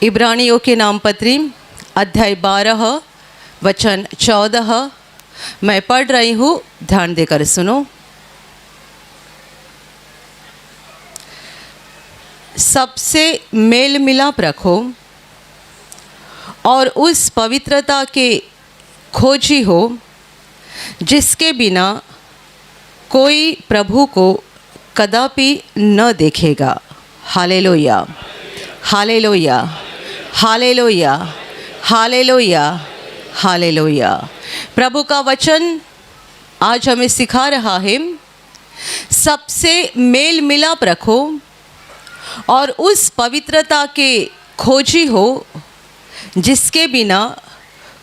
इब्रानियों के नाम पत्री अध्याय 12 वचन 14 मैं पढ़ रही हूँ, ध्यान देकर सुनो। सबसे मेल मिलाप रखो और उस पवित्रता के खोजी हो जिसके बिना कोई प्रभु को कदापि न देखेगा। Hallelujah, hallelujah, hallelujah, hallelujah, hallelujah. प्रभु का वचन आज हमें सिखा रहा है, सबसे मेल मिलाप रखो और उस पवित्रता के खोजी हो जिसके बिना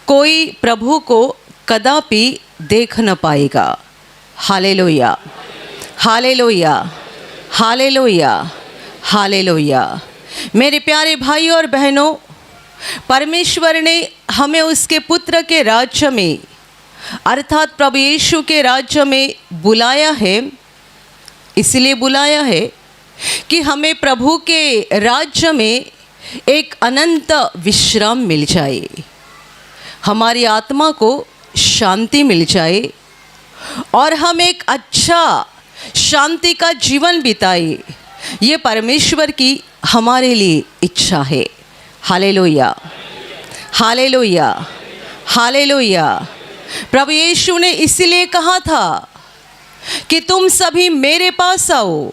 कोई प्रभु को कदापि देख न पाएगा। Hallelujah, hallelujah, hallelujah, hallelujah. मेरे प्यारे भाइयों और बहनों, परमेश्वर ने हमें उसके पुत्र के राज्य में अर्थात प्रभु यीशु के राज्य में बुलाया है। इसलिए बुलाया है कि हमें प्रभु के राज्य में एक अनंत विश्राम मिल जाए, हमारी आत्मा को शांति मिल जाए और हम एक अच्छा शांति का जीवन बिताए। ये परमेश्वर की हमारे लिए इच्छा है। Hallelujah, hallelujah, hallelujah. प्रभु यीशु ने इसलिए कहा था कि तुम सभी मेरे पास आओ,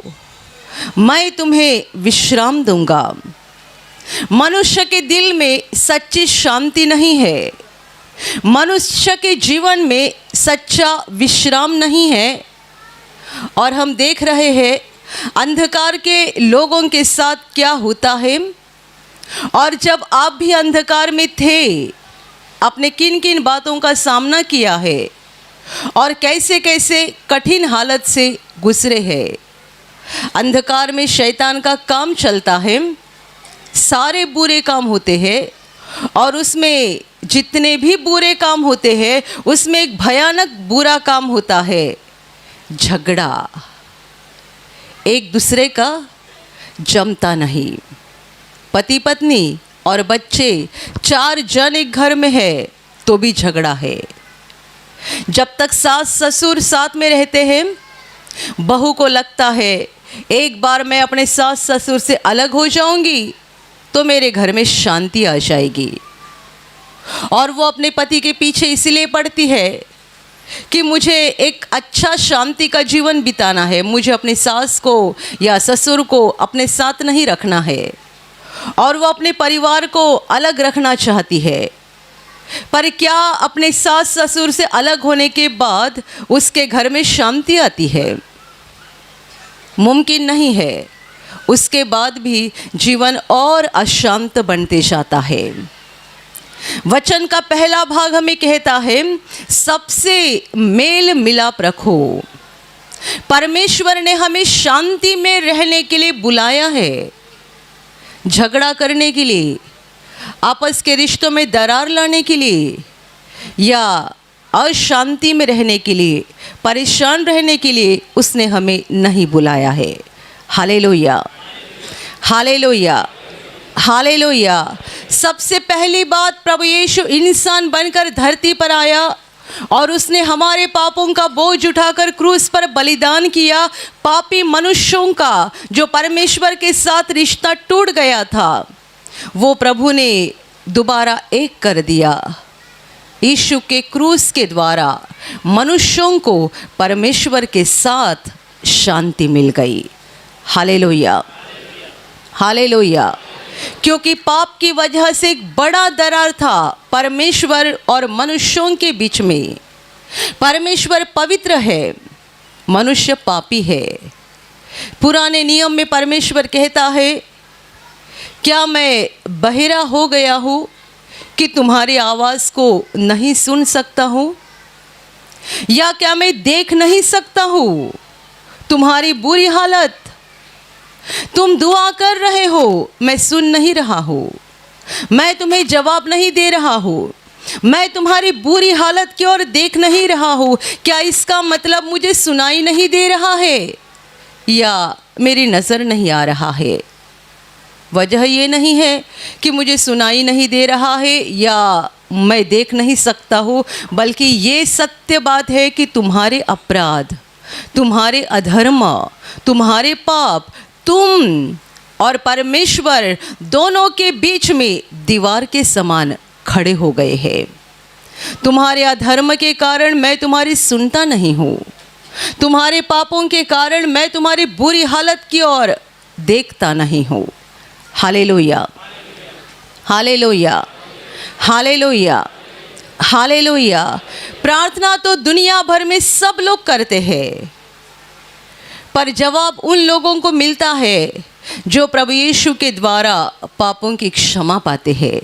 मैं तुम्हें विश्राम दूंगा। मनुष्य के दिल में सच्ची शांति नहीं है, मनुष्य के जीवन में सच्चा विश्राम नहीं है। और हम देख रहे हैं अंधकार के लोगों के साथ क्या होता है। और जब आप भी अंधकार में थे, आपने किन किन बातों का सामना किया है और कैसे कैसे कठिन हालत से गुजरे हैं। अंधकार में शैतान का काम चलता है, सारे बुरे काम होते हैं और उसमें जितने भी बुरे काम होते हैं उसमें एक भयानक बुरा काम होता है, झगड़ा। एक दूसरे का जमता नहीं। पति पत्नी और बच्चे 4 जन एक घर में है तो भी झगड़ा है। जब तक सास ससुर साथ में रहते हैं, बहू को लगता है एक बार मैं अपने सास ससुर से अलग हो जाऊंगी तो मेरे घर में शांति आ जाएगी। और वो अपने पति के पीछे इसलिए पड़ती है कि मुझे एक अच्छा शांति का जीवन बिताना है, मुझे अपनी सास को या ससुर को अपने साथ नहीं रखना है और वो अपने परिवार को अलग रखना चाहती है। पर क्या अपने सास ससुर से अलग होने के बाद उसके घर में शांति आती है? मुमकिन नहीं है। उसके बाद भी जीवन और अशांत बनते जाता है। वचन का पहला भाग हमें कहता है, सबसे मेल मिलाप रखो। परमेश्वर ने हमें शांति में रहने के लिए बुलाया है, झगड़ा करने के लिए, आपस के रिश्तों में दरार लाने के लिए या अशांति में रहने के लिए, परेशान रहने के लिए उसने हमें नहीं बुलाया है। Hallelujah, hallelujah, hallelujah. सबसे पहली बात, प्रभु यीशु इंसान बनकर धरती पर आया और उसने हमारे पापों का बोझ उठाकर क्रूस पर बलिदान किया। पापी मनुष्यों का जो परमेश्वर के साथ रिश्ता टूट गया था, वो प्रभु ने दोबारा एक कर दिया। यीशु के क्रूस के द्वारा मनुष्यों को परमेश्वर के साथ शांति मिल गई। Hallelujah, hallelujah. क्योंकि पाप की वजह से एक बड़ा दरार था परमेश्वर और मनुष्यों के बीच में। परमेश्वर पवित्र है, मनुष्य पापी है। पुराने नियम में परमेश्वर कहता है, क्या मैं बहिरा हो गया हूँ कि तुम्हारी आवाज़ को नहीं सुन सकता हूँ? या क्या मैं देख नहीं सकता हूँ तुम्हारी बुरी हालत? तुम दुआ कर रहे हो, मैं सुन नहीं रहा हूँ, मैं तुम्हें जवाब नहीं दे रहा हूँ, मैं तुम्हारी बुरी हालत की ओर देख नहीं रहा हूँ। क्या इसका मतलब मुझे सुनाई नहीं दे रहा है या मेरी नज़र नहीं आ रहा है? वजह ये नहीं है कि मुझे सुनाई नहीं दे रहा है या मैं देख नहीं सकता हूँ, बल्कि ये सत्य बात है कि तुम्हारे अपराध, तुम्हारे अधर्म, तुम्हारे पाप, तुम और परमेश्वर दोनों के बीच में दीवार के समान खड़े हो गए हैं। तुम्हारे अधर्म के कारण मैं तुम्हारी सुनता नहीं हूँ, तुम्हारे पापों के कारण मैं तुम्हारी बुरी हालत की ओर देखता नहीं हूँ। Hallelujah, hallelujah, hallelujah, hallelujah. प्रार्थना तो दुनिया भर में सब लोग करते हैं, पर जवाब उन लोगों को मिलता है जो प्रभु यीशु के द्वारा पापों की क्षमा पाते हैं।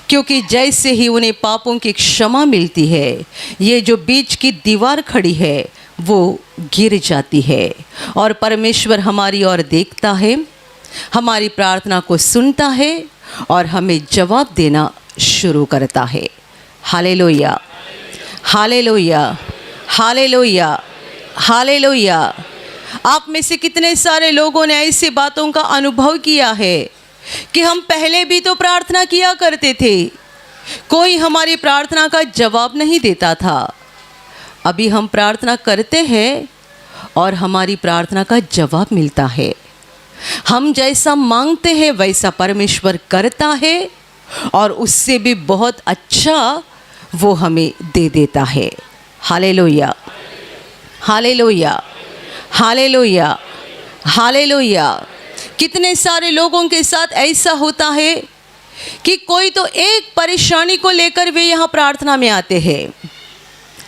क्योंकि जैसे ही उन्हें पापों की क्षमा मिलती है, ये जो बीच की दीवार खड़ी है वो गिर जाती है और परमेश्वर हमारी ओर देखता है, हमारी प्रार्थना को सुनता है और हमें जवाब देना शुरू करता है। Hallelujah, hallelujah, hallelujah, hallelujah. आप में से कितने सारे लोगों ने ऐसी बातों का अनुभव किया है कि हम पहले भी तो प्रार्थना किया करते थे, कोई हमारी प्रार्थना का जवाब नहीं देता था। अभी हम प्रार्थना करते हैं और हमारी प्रार्थना का जवाब मिलता है। हम जैसा मांगते हैं वैसा परमेश्वर करता है और उससे भी बहुत अच्छा वो हमें दे देता है। Hallelujah, hallelujah, hallelujah, hallelujah. कितने सारे लोगों के साथ ऐसा होता है कि कोई तो एक परेशानी को लेकर वे यहाँ प्रार्थना में आते हैं।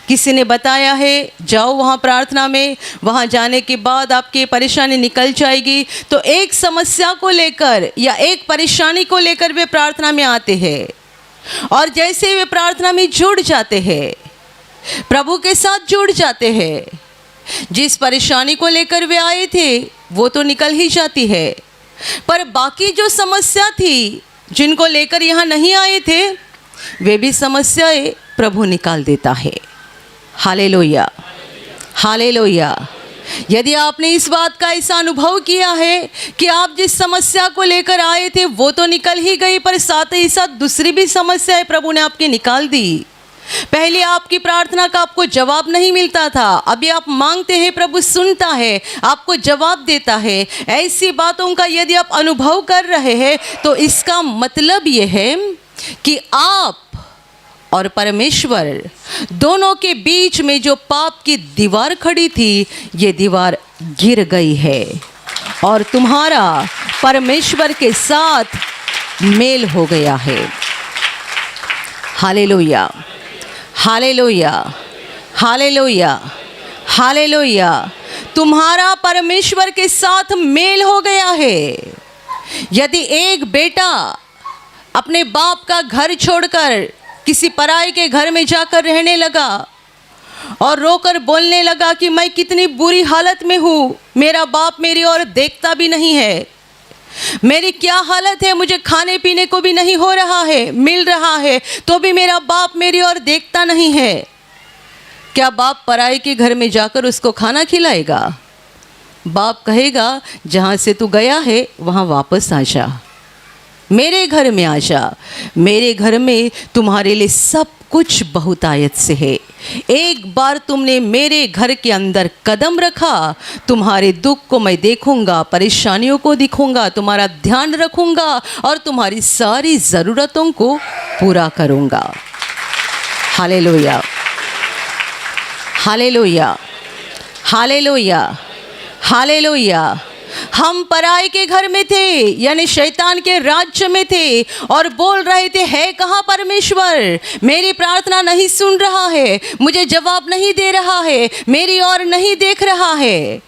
किसी ने बताया है जाओ वहाँ प्रार्थना में, वहाँ जाने के बाद आपकी परेशानी निकल जाएगी। तो एक समस्या को लेकर या एक परेशानी को लेकर वे प्रार्थना में आते हैं और जैसे ही वे प्रार्थना में जुड़ जाते हैं, प्रभु के साथ जुड़ जाते हैं, जिस परेशानी को लेकर वे आए थे वो तो निकल ही जाती है, पर बाकी जो समस्या थी जिनको लेकर यहाँ नहीं आए थे वे भी समस्याएं प्रभु निकाल देता है। Hallelujah, hallelujah. यदि आपने इस बात का ऐसा अनुभव किया है कि आप जिस समस्या को लेकर आए थे वो तो निकल ही गई, पर साथ ही साथ दूसरी भी समस्याएं प्रभु ने आपकी निकाल दी। पहले आपकी प्रार्थना का आपको जवाब नहीं मिलता था, अभी आप मांगते हैं प्रभु सुनता है, आपको जवाब देता है। ऐसी बातों का यदि आप अनुभव कर रहे हैं तो इसका मतलब ये है कि आप और परमेश्वर दोनों के बीच में जो पाप की दीवार खड़ी थी, ये दीवार गिर गई है और तुम्हारा परमेश्वर के साथ मेल हो गया है। Hallelujah, hallelujah, hallelujah, hallelujah. तुम्हारा परमेश्वर के साथ मेल हो गया है। यदि एक बेटा अपने बाप का घर छोड़कर किसी पराई के घर में जाकर रहने लगा और रोकर बोलने लगा कि मैं कितनी बुरी हालत में हूँ, मेरा बाप मेरी ओर देखता भी नहीं है, मेरी क्या हालत है, मुझे खाने पीने को भी नहीं हो रहा है, मिल रहा है तो भी मेरा बाप मेरी ओर देखता नहीं है। क्या बाप पराई के घर में जाकर उसको खाना खिलाएगा? बाप कहेगा जहाँ से तू गया है वहाँ वापस आ जा, मेरे घर में आ जा, मेरे घर में तुम्हारे लिए सब कुछ बहुतायत से है। एक बार तुमने मेरे घर के अंदर कदम रखा, तुम्हारे दुख को मैं देखूंगा, परेशानियों को दिखूंगा, तुम्हारा ध्यान रखूंगा और तुम्हारी सारी ज़रूरतों को पूरा करूंगा। Hallelujah, hallelujah, hallelujah, hallelujah. हम पराई के घर में थे, यानी शैतान के राज्य में थे और बोल रहे थे है कहाँ परमेश्वर, मेरी प्रार्थना नहीं सुन रहा है, मुझे जवाब नहीं दे रहा है, मेरी ओर नहीं देख रहा है।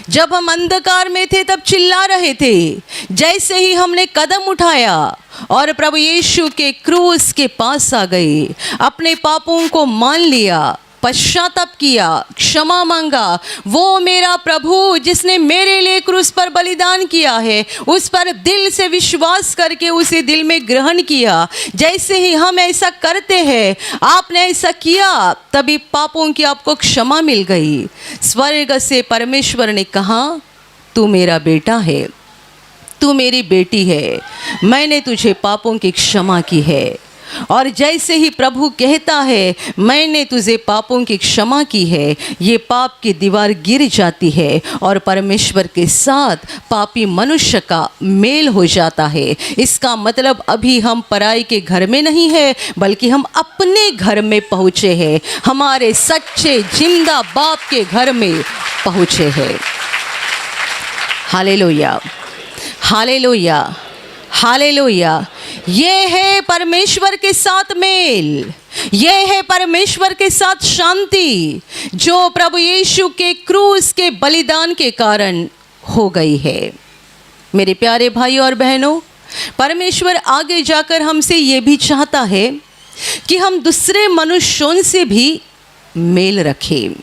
जब हम अंधकार में थे तब चिल्ला रहे थे, जैसे ही हमने कदम उठाया और प्रभु यीशु के क्रूस के पास आ गए, अपने पापों को मान लिया, पश्चाताप किया, क्षमा मांगा, वो मेरा प्रभु जिसने मेरे लिए क्रूस पर बलिदान किया है, उस पर दिल से विश्वास करके उसे दिल में ग्रहण किया। जैसे ही हम ऐसा करते हैं, आपने ऐसा किया, तभी पापों की आपको क्षमा मिल गई। स्वर्ग से परमेश्वर ने कहा तू मेरा बेटा है, तू मेरी बेटी है, मैंने तुझे पापों की क्षमा की है। और जैसे ही प्रभु कहता है मैंने तुझे पापों की क्षमा की है, ये पाप की दीवार गिर जाती है और परमेश्वर के साथ पापी मनुष्य का मेल हो जाता है। इसका मतलब अभी हम पराई के घर में नहीं है, बल्कि हम अपने घर में पहुँचे हैं, हमारे सच्चे जिंदा बाप के घर में पहुँचे हैं। Hallelujah, hallelujah, hallelujah. ये है परमेश्वर के साथ मेल, ये है परमेश्वर के साथ शांति, जो प्रभु यीशु के क्रूस के बलिदान के कारण हो गई है। मेरे प्यारे भाई और बहनों, परमेश्वर आगे जाकर हमसे ये भी चाहता है कि हम दूसरे मनुष्यों से भी मेल रखें,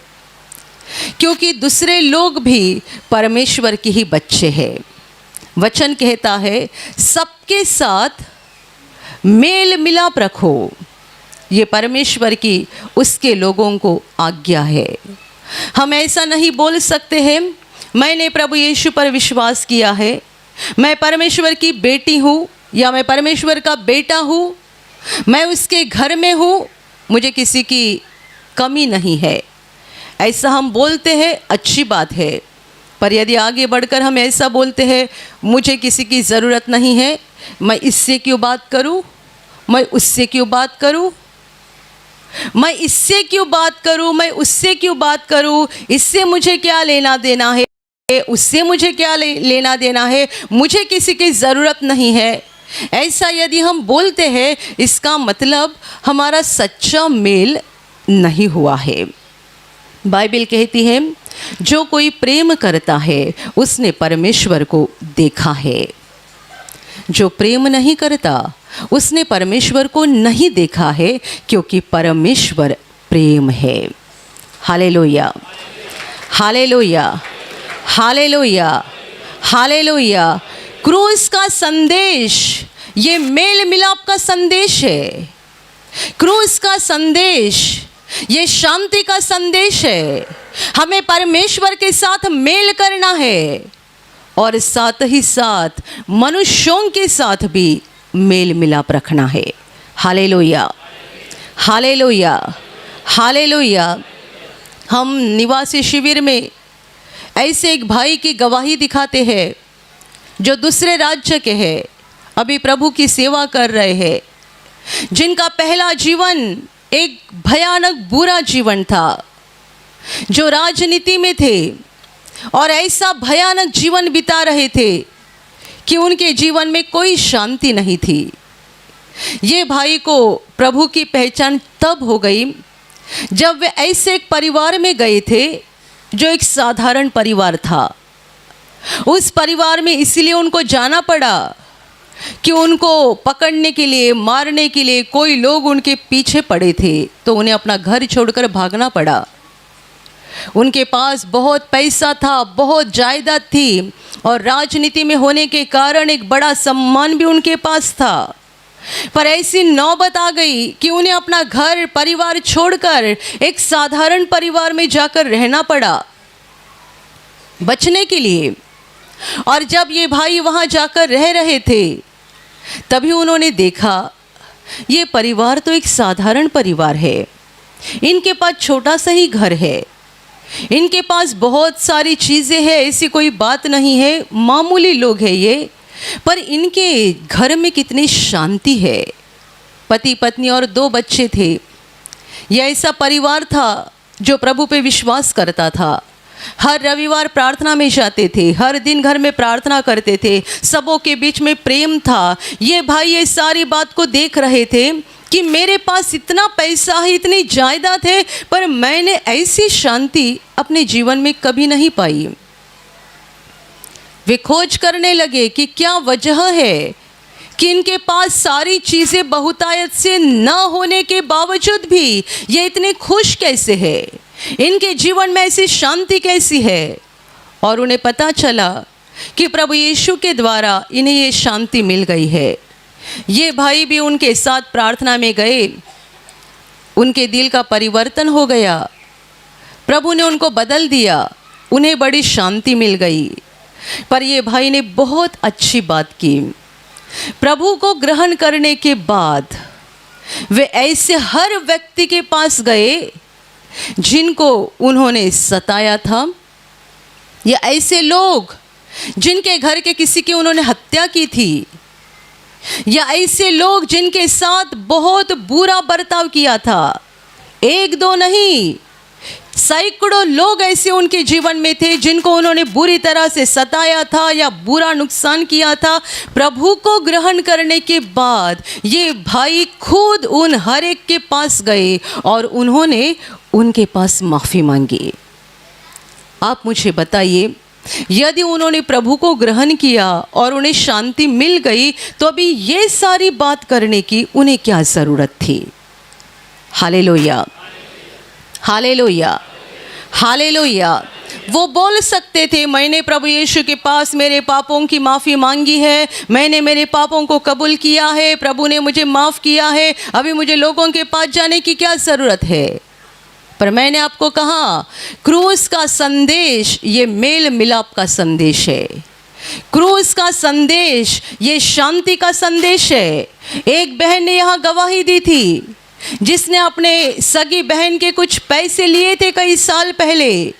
क्योंकि दूसरे लोग भी परमेश्वर के ही बच्चे हैं। वचन कहता है सबके साथ मेल मिलाप रखो, ये परमेश्वर की उसके लोगों को आज्ञा है। हम ऐसा नहीं बोल सकते हैं मैंने प्रभु यीशु पर विश्वास किया है, मैं परमेश्वर की बेटी हूँ या मैं परमेश्वर का बेटा हूँ, मैं उसके घर में हूँ, मुझे किसी की कमी नहीं है। ऐसा हम बोलते हैं, अच्छी बात है, पर यदि आगे बढ़कर हम ऐसा बोलते हैं मुझे किसी की ज़रूरत नहीं है, मैं इससे क्यों बात करूं, मैं उससे क्यों बात करूं, मैं इससे क्यों बात करूं, मैं उससे क्यों बात करूं, इससे मुझे क्या लेना देना है, उससे मुझे क्या लेना देना है, मुझे किसी की ज़रूरत नहीं है, ऐसा यदि हम बोलते हैं इसका मतलब हमारा सच्चा मेल नहीं हुआ है। बाइबल कहती है जो कोई प्रेम करता है उसने परमेश्वर को देखा है, जो प्रेम नहीं करता उसने परमेश्वर को नहीं देखा है, क्योंकि परमेश्वर प्रेम है। Hallelujah, hallelujah, hallelujah, hallelujah. क्रूस का संदेश ये मेल मिलाप का संदेश है, क्रूस का संदेश ये शांति का संदेश है। हमें परमेश्वर के साथ मेल करना है और साथ ही साथ मनुष्यों के साथ भी मेल मिलाप रखना है। Hallelujah, hallelujah, hallelujah. हम निवासी शिविर में ऐसे एक भाई की गवाही दिखाते हैं जो दूसरे राज्य के हैं, अभी प्रभु की सेवा कर रहे हैं, जिनका पहला जीवन एक भयानक बुरा जीवन था, जो राजनीति में थे और ऐसा भयानक जीवन बिता रहे थे कि उनके जीवन में कोई शांति नहीं थी। ये भाई को प्रभु की पहचान तब हो गई जब वे ऐसे एक परिवार में गए थे जो एक साधारण परिवार था। उस परिवार में इसलिए उनको जाना पड़ा कि उनको पकड़ने के लिए, मारने के लिए कोई लोग उनके पीछे पड़े थे, तो उन्हें अपना घर छोड़कर भागना पड़ा। उनके पास बहुत पैसा था, बहुत जायदाद थी और राजनीति में होने के कारण एक बड़ा सम्मान भी उनके पास था, पर ऐसी नौबत आ गई कि उन्हें अपना घर परिवार छोड़कर एक साधारण परिवार में जाकर रहना पड़ा बचने के लिए। और जब ये भाई वहाँ जाकर रह रहे थे तभी उन्होंने देखा ये परिवार तो एक साधारण परिवार है, इनके पास छोटा सा ही घर है, इनके पास बहुत सारी चीज़ें हैं, ऐसी कोई बात नहीं है, मामूली लोग हैं ये, पर इनके घर में कितनी शांति है। पति पत्नी और 2 बच्चे थे। यह ऐसा परिवार था जो प्रभु पे विश्वास करता था, हर रविवार प्रार्थना में जाते थे, हर दिन घर में प्रार्थना करते थे, सबों के बीच में प्रेम था। ये भाई ये सारी बात को देख रहे थे कि मेरे पास इतना पैसा है, इतनी जायदाद है, पर मैंने ऐसी शांति अपने जीवन में कभी नहीं पाई। वे खोज करने लगे कि क्या वजह है कि इनके पास सारी चीज़ें बहुतायत से न होने के बावजूद भी ये इतने खुश कैसे है, इनके जीवन में ऐसी शांति कैसी है। और उन्हें पता चला कि प्रभु यीशु के द्वारा इन्हें ये शांति मिल गई है। ये भाई भी उनके साथ प्रार्थना में गए, उनके दिल का परिवर्तन हो गया, प्रभु ने उनको बदल दिया, उन्हें बड़ी शांति मिल गई। पर ये भाई ने बहुत अच्छी बात की। प्रभु को ग्रहण करने के बाद वे ऐसे हर व्यक्ति के पास गए जिनको उन्होंने सताया था, या ऐसे लोग जिनके घर के किसी की उन्होंने हत्या की थी, या ऐसे लोग जिनके साथ बहुत बुरा बर्ताव किया था। एक दो नहीं, सैकड़ों लोग ऐसे उनके जीवन में थे जिनको उन्होंने बुरी तरह से सताया था या बुरा नुकसान किया था। प्रभु को ग्रहण करने के बाद ये भाई खुद उन हर एक के पास गए और उन्होंने उनके पास माफ़ी मांगी। आप मुझे बताइए, यदि उन्होंने प्रभु को ग्रहण किया और उन्हें शांति मिल गई, तो अभी ये सारी बात करने की उन्हें क्या ज़रूरत थी? Hallelujah, hallelujah, hallelujah. वो बोल सकते थे, मैंने प्रभु यीशु के पास मेरे पापों की माफ़ी मांगी है, मैंने मेरे पापों को कबूल किया है, प्रभु ने मुझे माफ़ किया है, अभी मुझे लोगों के पास जाने की क्या ज़रूरत है? पर मैंने आपको कहा, क्रूस का संदेश ये मेल मिलाप का संदेश है। क्रूस का संदेश ये शांति का संदेश है। एक बहन ने यहाँ गवाही दी थी, जिसने अपने सगी बहन के कुछ पैसे लिए थे कई साल पहले,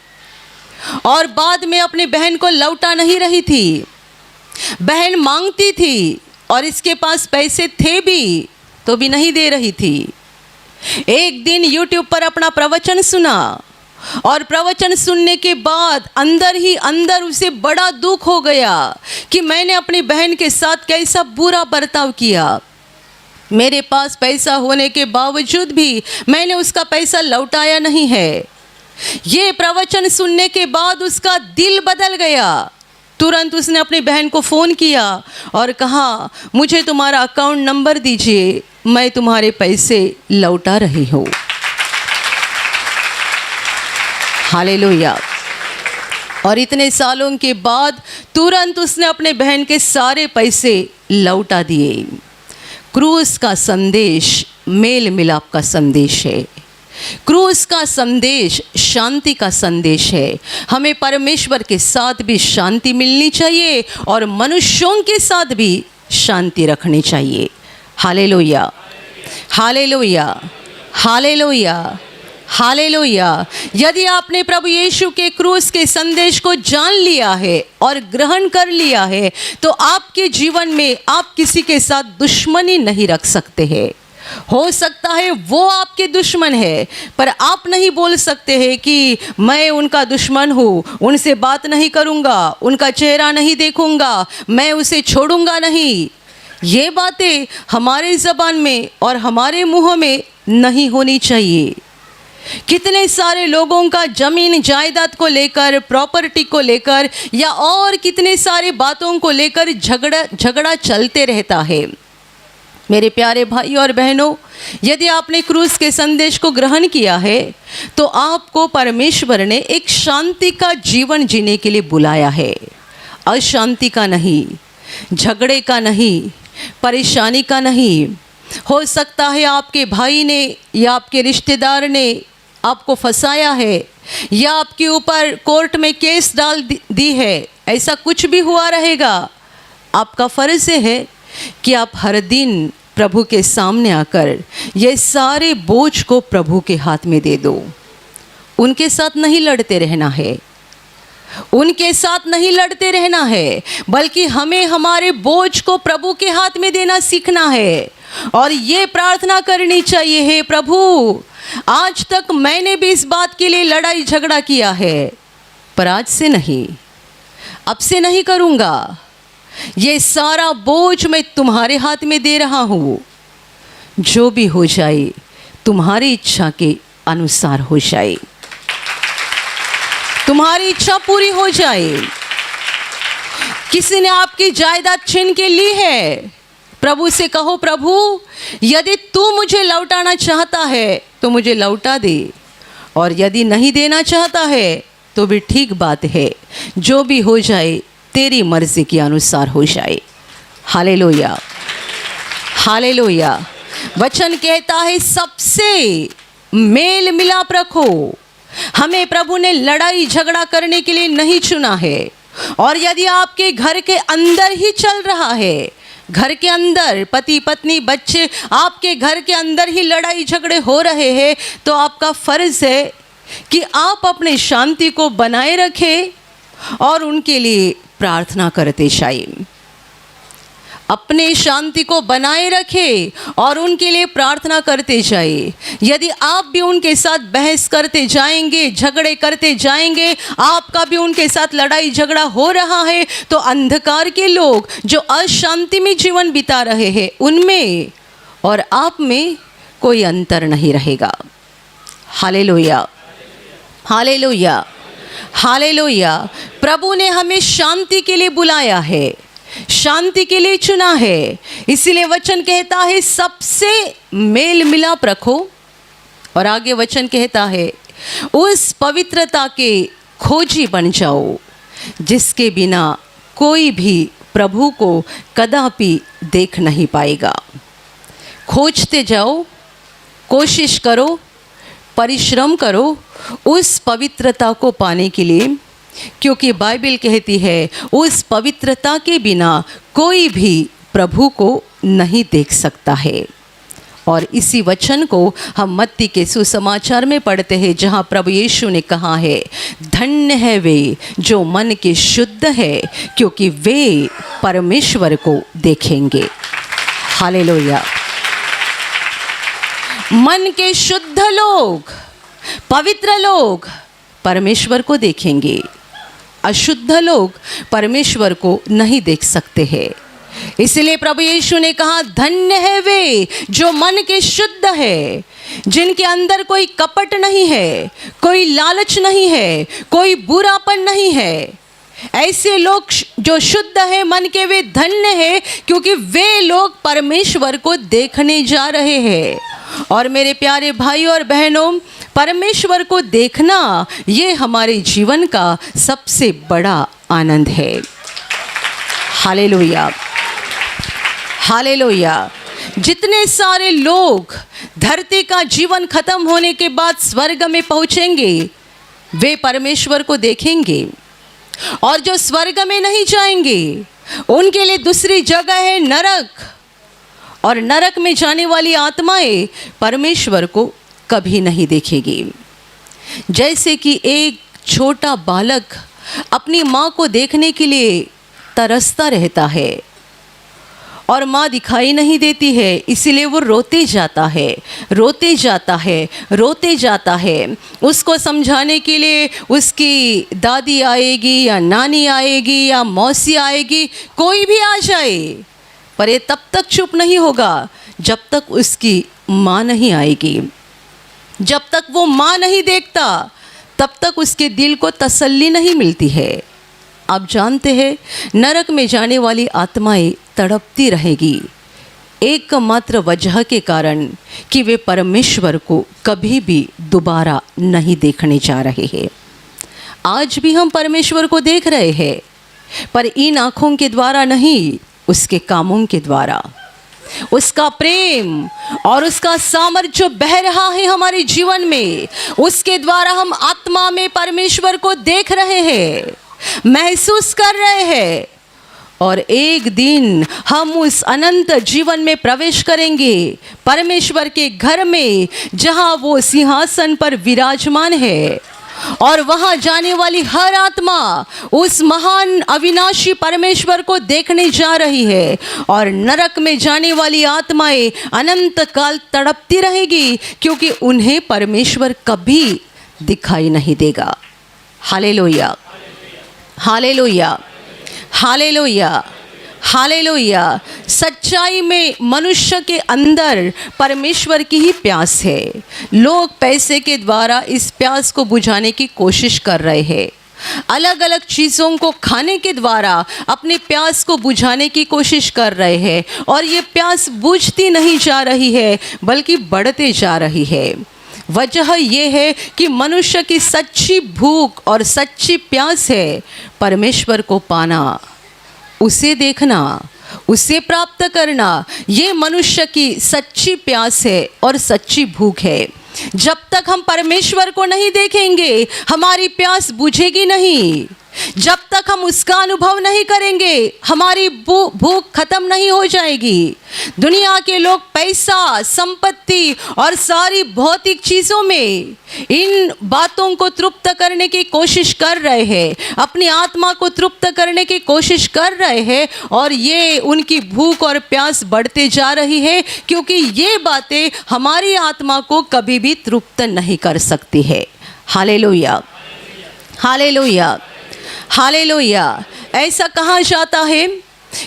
और बाद में अपनी बहन को लौटा नहीं रही थी। बहन मांगती थी और इसके पास पैसे थे भी, तो भी नहीं दे रही थी। एक दिन YouTube पर अपना प्रवचन सुना, और प्रवचन सुनने के बाद अंदर ही अंदर उसे बड़ा दुख हो गया कि मैंने अपनी बहन के साथ कैसा बुरा बर्ताव किया। मेरे पास पैसा होने के बावजूद भी मैंने उसका पैसा लौटाया नहीं है। ये प्रवचन सुनने के बाद उसका दिल बदल गया। तुरंत उसने अपनी बहन को फ़ोन किया और कहा, मुझे तुम्हारा अकाउंट नंबर दीजिए, मैं तुम्हारे पैसे लौटा रही हूँ। हालेलुया। और इतने सालों के बाद तुरंत उसने अपने बहन के सारे पैसे लौटा दिए। क्रूस का संदेश मेल मिलाप का संदेश है। क्रूस का संदेश शांति का संदेश है। हमें परमेश्वर के साथ भी शांति मिलनी चाहिए और मनुष्यों के साथ भी शांति रखनी चाहिए। Hallelujah, hallelujah, hallelujah, hallelujah. यदि आपने प्रभु यीशु के क्रूस के संदेश को जान लिया है और ग्रहण कर लिया है, तो आपके जीवन में आप किसी के साथ दुश्मनी नहीं रख सकते हैं। हो सकता है वो आपके दुश्मन है, पर आप नहीं बोल सकते हैं कि मैं उनका दुश्मन हूँ, उनसे बात नहीं करूँगा, उनका चेहरा नहीं देखूँगा, मैं उसे छोड़ूंगा नहीं। ये बातें हमारे ज़बान में और हमारे मुँह में नहीं होनी चाहिए। कितने सारे लोगों का ज़मीन जायदाद को लेकर, प्रॉपर्टी को लेकर या और कितने सारे बातों को लेकर झगड़ा चलते रहता है। मेरे प्यारे भाई और बहनों, यदि आपने क्रूस के संदेश को ग्रहण किया है, तो आपको परमेश्वर ने एक शांति का जीवन जीने के लिए बुलाया है। अशांति का नहीं, झगड़े का नहीं, परेशानी का नहीं। हो सकता है आपके भाई ने या आपके रिश्तेदार ने आपको फंसाया है या आपके ऊपर कोर्ट में केस डाल दी है, ऐसा कुछ भी हुआ रहेगा। आपका फ़र्ज़ है कि आप हर दिन प्रभु के सामने आकर ये सारे बोझ को प्रभु के हाथ में दे दो। उनके साथ नहीं लड़ते रहना है, उनके साथ नहीं लड़ते रहना है, बल्कि हमें हमारे बोझ को प्रभु के हाथ में देना सीखना है और ये प्रार्थना करनी चाहिए, हे प्रभु, आज तक मैंने भी इस बात के लिए लड़ाई झगड़ा किया है, पर आज से नहीं, अब से नहीं करूँगा। ये सारा बोझ मैं तुम्हारे हाथ में दे रहा हूँ। जो भी हो जाए तुम्हारी इच्छा के अनुसार हो जाए, तुम्हारी इच्छा पूरी हो जाए। किसी ने आपकी जायदाद छीन के ली है, प्रभु से कहो, प्रभु यदि तू मुझे लौटाना चाहता है तो मुझे लौटा दे, और यदि नहीं देना चाहता है तो भी ठीक बात है, जो भी हो जाए तेरी मर्जी के अनुसार हो जाए। Hallelujah, hallelujah. वचन कहता है सबसे मेल मिलाप रखो। हमें प्रभु ने लड़ाई झगड़ा करने के लिए नहीं चुना है, और यदि आपके घर के अंदर ही चल रहा है, घर के अंदर पति पत्नी बच्चे, आपके घर के अंदर ही लड़ाई झगड़े हो रहे हैं, तो आपका फर्ज है कि आप अपने शांति को बनाए रखें और उनके लिए प्रार्थना करते जाइए। अपने शांति को बनाए रखें और उनके लिए प्रार्थना करते जाइए। यदि आप भी उनके साथ बहस करते जाएंगे, झगड़े करते जाएंगे, आपका भी उनके साथ लड़ाई झगड़ा हो रहा है, तो अंधकार के लोग जो अशांति में जीवन बिता रहे हैं, उनमें और आप में कोई अंतर नहीं रहेगा। Hallelujah, hallelujah, hallelujah. प्रभु ने हमें शांति के लिए बुलाया है, शांति के लिए चुना है। इसीलिए वचन कहता है सबसे मेल मिलाप रखो, और आगे वचन कहता है उस पवित्रता के खोजी बन जाओ जिसके बिना कोई भी प्रभु को कदापि देख नहीं पाएगा। खोजते जाओ, कोशिश करो, परिश्रम करो उस पवित्रता को पाने के लिए, क्योंकि बाइबल कहती है उस पवित्रता के बिना कोई भी प्रभु को नहीं देख सकता है। और इसी वचन को हम मत्ती के सुसमाचार में पढ़ते हैं, जहाँ प्रभु यीशु ने कहा है धन्य है वे जो मन के शुद्ध है, क्योंकि वे परमेश्वर को देखेंगे। हालेलुया। मन के शुद्ध लोग, पवित्र लोग परमेश्वर को देखेंगे। अशुद्ध लोग परमेश्वर को नहीं देख सकते हैं। इसलिए प्रभु यीशु ने कहा धन्य है वे जो मन के शुद्ध है, जिनके अंदर कोई कपट नहीं है, कोई लालच नहीं है, कोई बुरापन नहीं है। ऐसे लोग जो शुद्ध है मन के, वे धन्य है, क्योंकि वे लोग परमेश्वर को देखने जा रहे हैं। और मेरे प्यारे भाई और बहनों, परमेश्वर को देखना ये हमारे जीवन का सबसे बड़ा आनंद है। Hallelujah, hallelujah. जितने सारे लोग धरती का जीवन खत्म होने के बाद स्वर्ग में पहुंचेंगे, वे परमेश्वर को देखेंगे। और जो स्वर्ग में नहीं जाएंगे, उनके लिए दूसरी जगह है नरक, और नरक में जाने वाली आत्माएं परमेश्वर को कभी नहीं देखेगी। जैसे कि एक छोटा बालक अपनी माँ को देखने के लिए तरसता रहता है और माँ दिखाई नहीं देती है, इसीलिए वो रोते जाता है, रोते जाता है, रोते जाता है। उसको समझाने के लिए उसकी दादी आएगी या नानी आएगी या मौसी आएगी, कोई भी आ जाए, पर ये तब तक चुप नहीं होगा जब तक उसकी माँ नहीं आएगी। जब तक वो माँ नहीं देखता, तब तक उसके दिल को तसल्ली नहीं मिलती है। आप जानते हैं, नरक में जाने वाली आत्माएं तड़पती रहेगी एकमात्र वजह के कारण कि वे परमेश्वर को कभी भी दोबारा नहीं देखने जा रहे हैं। आज भी हम परमेश्वर को देख रहे हैं, पर इन आँखों के द्वारा नहीं, उसके कामों के द्वारा। उसका प्रेम और उसका सामर्थ्य बह रहा है हमारे जीवन में, उसके द्वारा हम आत्मा में परमेश्वर को देख रहे हैं, महसूस कर रहे हैं। और एक दिन हम उस अनंत जीवन में प्रवेश करेंगे, परमेश्वर के घर में, जहाँ वो सिंहासन पर विराजमान है। और वहाँ जाने वाली हर आत्मा उस महान अविनाशी परमेश्वर को देखने जा रही है, और नरक में जाने वाली आत्माएं अनंत काल तड़पती रहेगी, क्योंकि उन्हें परमेश्वर कभी दिखाई नहीं देगा। Hallelujah, hallelujah, hallelujah, hallelujah. सच्चाई में मनुष्य के अंदर परमेश्वर की ही प्यास है। लोग पैसे के द्वारा इस प्यास को बुझाने की कोशिश कर रहे हैं, अलग अलग चीज़ों को खाने के द्वारा अपने प्यास को बुझाने की कोशिश कर रहे हैं, और ये प्यास बुझती नहीं जा रही है, बल्कि बढ़ते जा रही है। वजह यह है कि मनुष्य की सच्ची भूख और सच्ची प्यास है परमेश्वर को पाना, उसे देखना, उसे प्राप्त करना। ये मनुष्य की सच्ची प्यास है और सच्ची भूख है। जब तक हम परमेश्वर को नहीं देखेंगे, हमारी प्यास बुझेगी नहीं। जब तक हम उसका अनुभव नहीं करेंगे हमारी भूख खत्म नहीं हो जाएगी। दुनिया के लोग पैसा, संपत्ति और सारी भौतिक चीज़ों में इन बातों को तृप्त करने की कोशिश कर रहे हैं, अपनी आत्मा को तृप्त करने की कोशिश कर रहे हैं, और ये उनकी भूख और प्यास बढ़ते जा रही है, क्योंकि ये बातें हमारी आत्मा को कभी भी तृप्त नहीं कर सकती है। Hallelujah, hallelujah, hallelujah. ऐसा कहा जाता है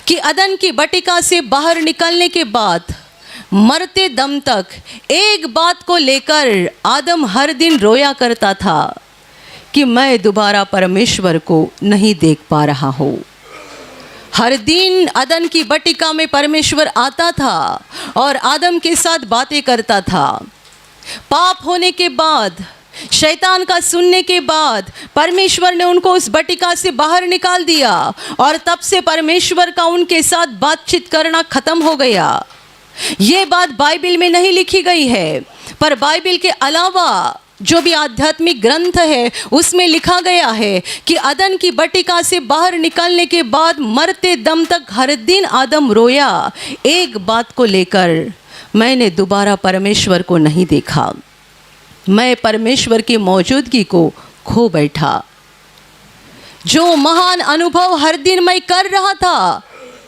कि अदन की बटिका से बाहर निकलने के बाद मरते दम तक एक बात को लेकर आदम हर दिन रोया करता था कि मैं दोबारा परमेश्वर को नहीं देख पा रहा हूँ। हर दिन अदन की बटिका में परमेश्वर आता था और आदम के साथ बातें करता था। पाप होने के बाद, शैतान का सुनने के बाद परमेश्वर ने उनको उस बटिका से बाहर निकाल दिया, और तब से परमेश्वर का उनके साथ बातचीत करना खत्म हो गया। ये बात बाइबल में नहीं लिखी गई है, पर बाइबल के अलावा जो भी आध्यात्मिक ग्रंथ है उसमें लिखा गया है कि अदन की बटिका से बाहर निकलने के बाद मरते दम तक हर दिन आदम रोया एक बात को लेकर, मैंने दोबारा परमेश्वर को नहीं देखा, मैं परमेश्वर की मौजूदगी को खो बैठा। जो महान अनुभव हर दिन मैं कर रहा था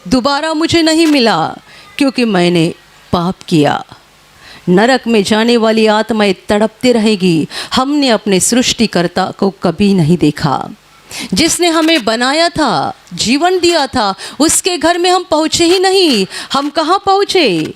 दोबारा मुझे नहीं मिला, क्योंकि मैंने पाप किया। नरक में जाने वाली आत्माएं तड़पती रहेगी। हमने अपने सृष्टिकर्ता को कभी नहीं देखा, जिसने हमें बनाया था, जीवन दिया था, उसके घर में हम पहुँचे ही नहीं। हम कहाँ पहुँचे?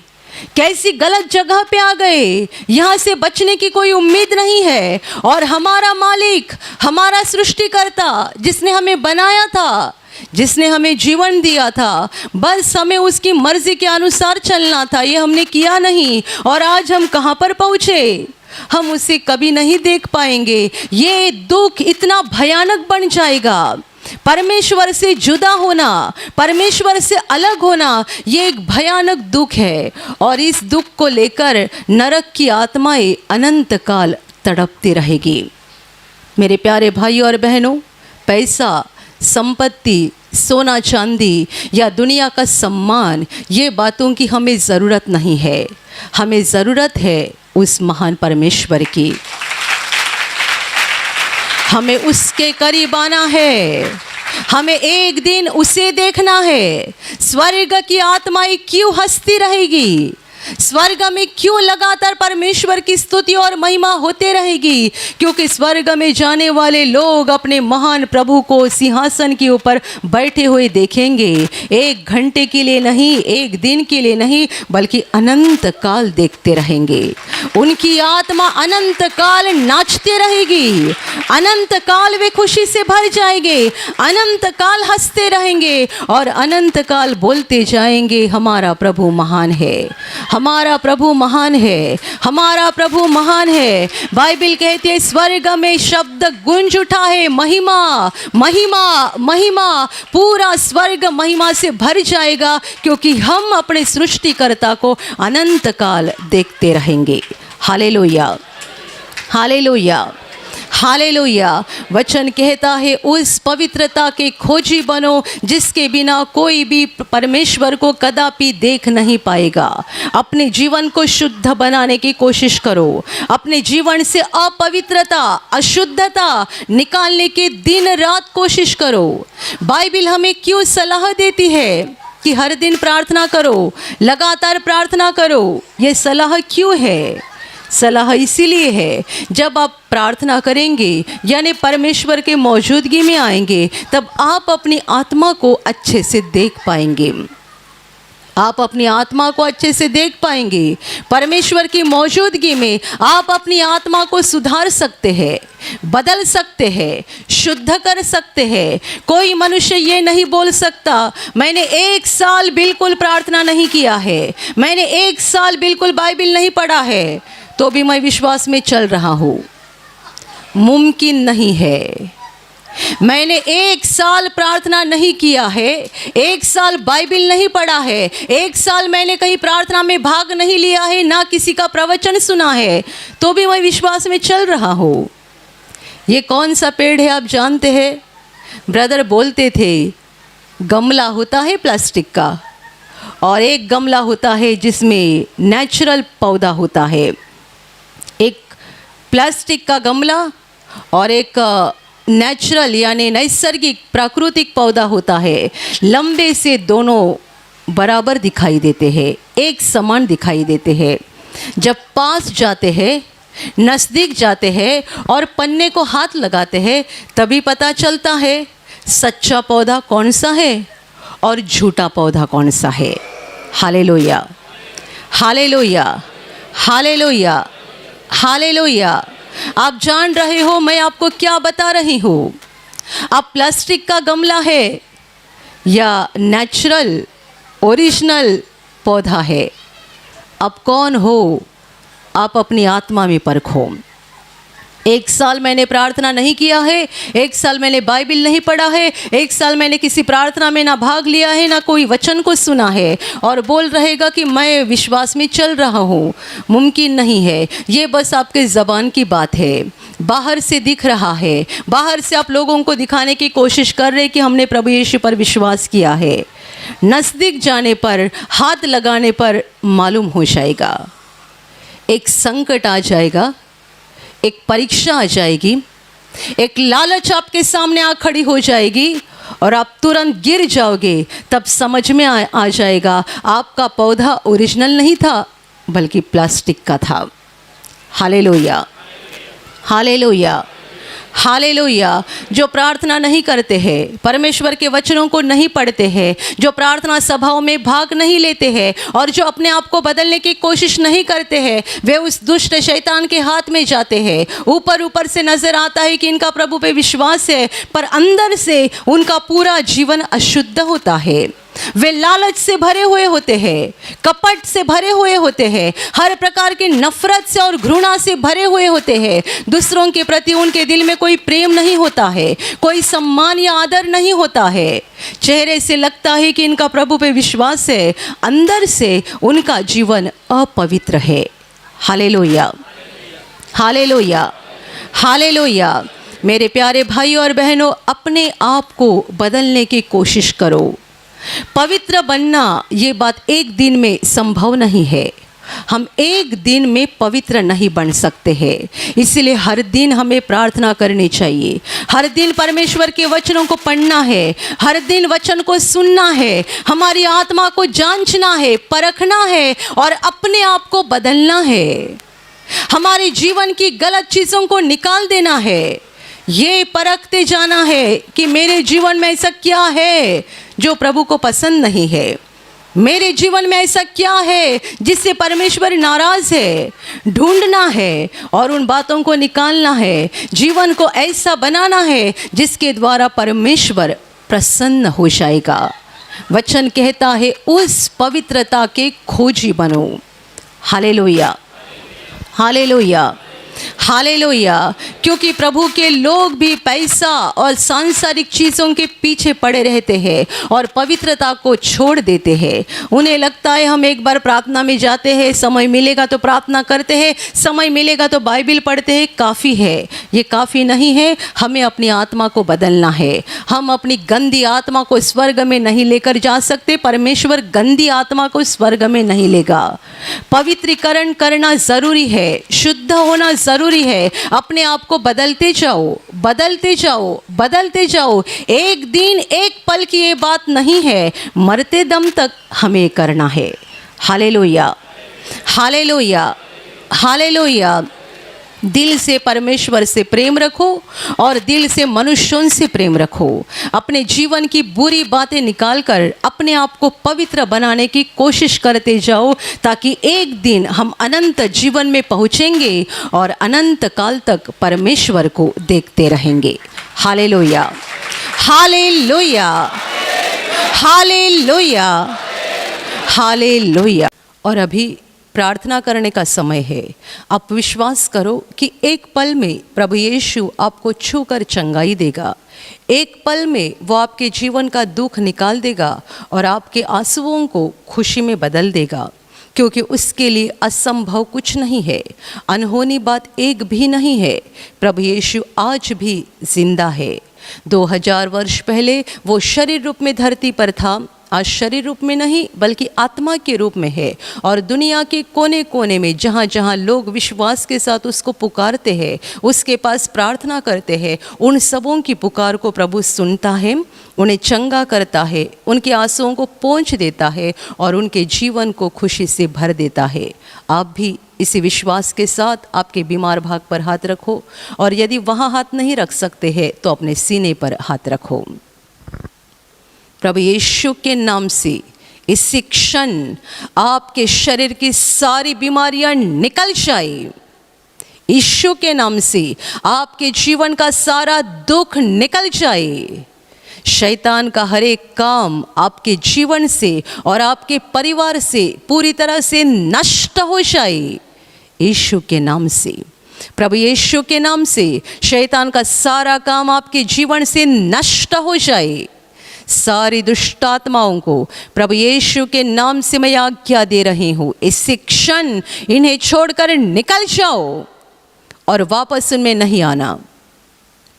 कैसी गलत जगह पे आ गए। यहाँ से बचने की कोई उम्मीद नहीं है। और हमारा मालिक, हमारा सृष्टिकर्ता, जिसने हमें बनाया था, जिसने हमें जीवन दिया था, बस हमें उसकी मर्जी के अनुसार चलना था। ये हमने किया नहीं, और आज हम कहाँ पर पहुँचे? हम उसे कभी नहीं देख पाएंगे। ये दुख इतना भयानक बन जाएगा। परमेश्वर से जुदा होना, परमेश्वर से अलग होना, ये एक भयानक दुख है, और इस दुख को लेकर नरक की आत्माएं अनंत काल तड़पती रहेगी। मेरे प्यारे भाइयों और बहनों, पैसा, संपत्ति, सोना चांदी या दुनिया का सम्मान, ये बातों की हमें ज़रूरत नहीं है। हमें ज़रूरत है उस महान परमेश्वर की। हमें उसके करीब आना है। हमें एक दिन उसे देखना है। स्वर्ग की आत्माएं क्यों हंसती रहेगी? स्वर्ग में क्यों लगातार परमेश्वर की स्तुति और महिमा होते रहेगी? क्योंकि स्वर्ग में जाने वाले लोग अपने महान प्रभु को सिंहासन के ऊपर बैठे हुए देखेंगे। एक घंटे के लिए नहीं, एक दिन के लिए नहीं, बल्कि अनंत काल देखते रहेंगे। उनकी आत्मा अनंत काल नाचते रहेगी। अनंत काल वे खुशी से भर जाएंगे। अनंत काल हंसते रहेंगे और अनंत काल बोलते जाएंगे, हमारा प्रभु महान है, हमारा प्रभु महान है, हमारा प्रभु महान है। बाइबल कहती है स्वर्ग में शब्द गूंज उठा है, महिमा महिमा महिमा। पूरा स्वर्ग महिमा से भर जाएगा, क्योंकि हम अपने सृष्टिकर्ता को अनंत काल देखते रहेंगे। Hallelujah, hallelujah, hallelujah. वचन कहता है उस पवित्रता के खोजी बनो जिसके बिना कोई भी परमेश्वर को कदापि देख नहीं पाएगा। अपने जीवन को शुद्ध बनाने की कोशिश करो। अपने जीवन से अपवित्रता, अशुद्धता निकालने की दिन रात कोशिश करो। बाइबल हमें क्यों सलाह देती है कि हर दिन प्रार्थना करो, लगातार प्रार्थना करो? ये सलाह क्यों है? सलाह इसीलिए है, जब आप प्रार्थना करेंगे यानी परमेश्वर के मौजूदगी में आएंगे, तब आप अपनी आत्मा को अच्छे से देख पाएंगे। आप अपनी आत्मा को अच्छे से देख पाएंगे। परमेश्वर की मौजूदगी में आप अपनी आत्मा को सुधार सकते हैं, बदल सकते हैं, शुद्ध कर सकते हैं। कोई मनुष्य ये नहीं बोल सकता मैंने 1 साल बिल्कुल प्रार्थना नहीं किया है, मैंने 1 साल बिल्कुल बाइबल नहीं पढ़ा है, तो भी मैं विश्वास में चल रहा हूँ। मुमकिन नहीं है। मैंने 1 साल प्रार्थना नहीं किया है, 1 साल बाइबल नहीं पढ़ा है, 1 साल मैंने कहीं प्रार्थना में भाग नहीं लिया है, ना किसी का प्रवचन सुना है, तो भी मैं विश्वास में चल रहा हूँ। ये कौन सा पेड़ है आप जानते हैं? ब्रदर बोलते थे गमला होता है प्लास्टिक का और एक गमला होता है जिसमें नेचुरल पौधा होता है। एक प्लास्टिक का गमला और एक नेचुरल यानी नैसर्गिक प्राकृतिक पौधा होता है। लंबे से दोनों बराबर दिखाई देते हैं, एक समान दिखाई देते हैं। जब पास जाते हैं, नज़दीक जाते हैं और पन्ने को हाथ लगाते हैं, तभी पता चलता है सच्चा पौधा कौन सा है और झूठा पौधा कौन सा है। Hallelujah, hallelujah, hallelujah, hallelujah. आप जान रहे हो मैं आपको क्या बता रही हूँ? आप प्लास्टिक का गमला है या नेचुरल ओरिजिनल पौधा है? आप कौन हो? आप अपनी आत्मा में परखो। 1 साल मैंने प्रार्थना नहीं किया है, 1 साल मैंने बाइबल नहीं पढ़ा है, 1 साल मैंने किसी प्रार्थना में ना भाग लिया है, ना कोई वचन को सुना है और बोल रहेगा कि मैं विश्वास में चल रहा हूँ। मुमकिन नहीं है। ये बस आपके ज़बान की बात है, बाहर से दिख रहा है। बाहर से आप लोगों को दिखाने की कोशिश कर रहे कि हमने प्रभु यीशु पर विश्वास किया है। नज़दीक जाने पर, हाथ लगाने पर मालूम हो जाएगा। एक संकट आ जाएगा, एक परीक्षा आ जाएगी, एक लालच आपके सामने आ खड़ी हो जाएगी और आप तुरंत गिर जाओगे। तब समझ में आ जाएगा आपका पौधा ओरिजिनल नहीं था बल्कि प्लास्टिक का था। Hallelujah, hallelujah, hallelujah. जो प्रार्थना नहीं करते हैं, परमेश्वर के वचनों को नहीं पढ़ते हैं, जो प्रार्थना सभाओं में भाग नहीं लेते हैं और जो अपने आप को बदलने की कोशिश नहीं करते हैं, वे उस दुष्ट शैतान के हाथ में जाते हैं। ऊपर ऊपर से नजर आता है कि इनका प्रभु पे विश्वास है, पर अंदर से उनका पूरा जीवन अशुद्ध होता है। वे लालच से भरे हुए होते हैं, कपट से भरे हुए होते हैं, हर प्रकार की नफरत से और घृणा से भरे हुए होते हैं। दूसरों के प्रति उनके दिल में कोई प्रेम नहीं होता है, कोई सम्मान या आदर नहीं होता है। चेहरे से लगता है कि इनका प्रभु पे विश्वास है, अंदर से उनका जीवन अपवित्र है। Hallelujah, hallelujah, hallelujah. मेरे प्यारे भाई और बहनों, अपने आप को बदलने की कोशिश करो। पवित्र बनना ये बात एक दिन में संभव नहीं है। हम एक दिन में पवित्र नहीं बन सकते हैं। इसलिए हर दिन हमें प्रार्थना करनी चाहिए, हर दिन परमेश्वर के वचनों को पढ़ना है, हर दिन वचन को सुनना है, हमारी आत्मा को जांचना है, परखना है और अपने आप को बदलना है। हमारे जीवन की गलत चीज़ों को निकाल देना है। ये परखते जाना है कि मेरे जीवन में ऐसा क्या है जो प्रभु को पसंद नहीं है। मेरे जीवन में ऐसा क्या है जिससे परमेश्वर नाराज़ है। ढूंढना है और उन बातों को निकालना है। जीवन को ऐसा बनाना है जिसके द्वारा परमेश्वर प्रसन्न हो जाएगा। वचन कहता है उस पवित्रता के खोजी बनो। Hallelujah, hallelujah, hallelujah. क्योंकि प्रभु के लोग भी पैसा और सांसारिक चीज़ों के पीछे पड़े रहते हैं और पवित्रता को छोड़ देते हैं। उन्हें लगता है हम एक बार प्रार्थना में जाते हैं, समय मिलेगा तो प्रार्थना करते हैं, समय मिलेगा तो बाइबल पढ़ते हैं, काफ़ी है। ये काफ़ी नहीं है। हमें अपनी आत्मा को बदलना है। हम अपनी गंदी आत्मा को स्वर्ग में नहीं लेकर जा सकते। परमेश्वर गंदी आत्मा को स्वर्ग में नहीं लेगा। पवित्रीकरण करना ज़रूरी है, शुद्ध होना ज़रूरी है। अपने आप को बदलते जाओ, बदलते जाओ, बदलते जाओ। एक दिन एक पल की ये बात नहीं है, मरते दम तक हमें करना है। Hallelujah, hallelujah, hallelujah. दिल से परमेश्वर से प्रेम रखो और दिल से मनुष्यों से प्रेम रखो। अपने जीवन की बुरी बातें निकालकर अपने आप को पवित्र बनाने की कोशिश करते जाओ, ताकि एक दिन हम अनंत जीवन में पहुँचेंगे और अनंत काल तक परमेश्वर को देखते रहेंगे। Hallelujah, hallelujah, hallelujah, hallelujah. और अभी प्रार्थना करने का समय है। आप विश्वास करो कि एक पल में प्रभु यीशु आपको छूकर चंगाई देगा। एक पल में वो आपके जीवन का दुख निकाल देगा और आपके आंसुओं को खुशी में बदल देगा, क्योंकि उसके लिए असंभव कुछ नहीं है, अनहोनी बात एक भी नहीं है। प्रभु यीशु आज भी जिंदा है। 2000 वर्ष पहले वो शरीर रूप में धरती पर था, आज शरीर रूप में नहीं बल्कि आत्मा के रूप में है। और दुनिया के कोने कोने में जहाँ जहाँ लोग विश्वास के साथ उसको पुकारते हैं, उसके पास प्रार्थना करते हैं, उन सबों की पुकार को प्रभु सुनता है, उन्हें चंगा करता है, उनके आंसुओं को पोंछ देता है और उनके जीवन को खुशी से भर देता है। आप भी इसी विश्वास के साथ आपके बीमार भाग पर हाथ रखो, और यदि वहाँ हाथ नहीं रख सकते हैं तो अपने सीने पर हाथ रखो। प्रभु यीशु के नाम से इसी क्षण आपके शरीर की सारी बीमारियां निकल जाए। यीशु के नाम से आपके जीवन का सारा दुख निकल जाए। शैतान का हर एक काम आपके जीवन से और आपके परिवार से पूरी तरह से नष्ट हो जाए। यीशु के नाम से, प्रभु यीशु के नाम से शैतान का सारा काम आपके जीवन से नष्ट हो जाए। सारी दुष्ट आत्माओं को प्रभु यीशु के नाम से मैं आज्ञा दे रही हूँ, इसी क्षण इन्हें छोड़कर निकल जाओ और वापस उनमें नहीं आना।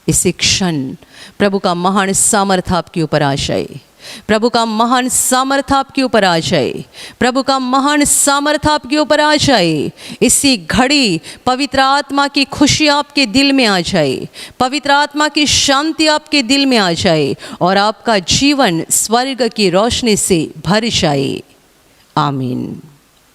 इसी क्षण प्रभु का महान सामर्थ आपके ऊपर आ जाए। प्रभु का महान सामर्थ आपके ऊपर आ जाए। प्रभु का महान सामर्थ आपके ऊपर आ जाए। इसी घड़ी पवित्र आत्मा की खुशी आपके दिल में आ जाए, पवित्र आत्मा की शांति आपके दिल में आ जाए और आपका जीवन स्वर्ग की रोशनी से भर जाए। आमीन।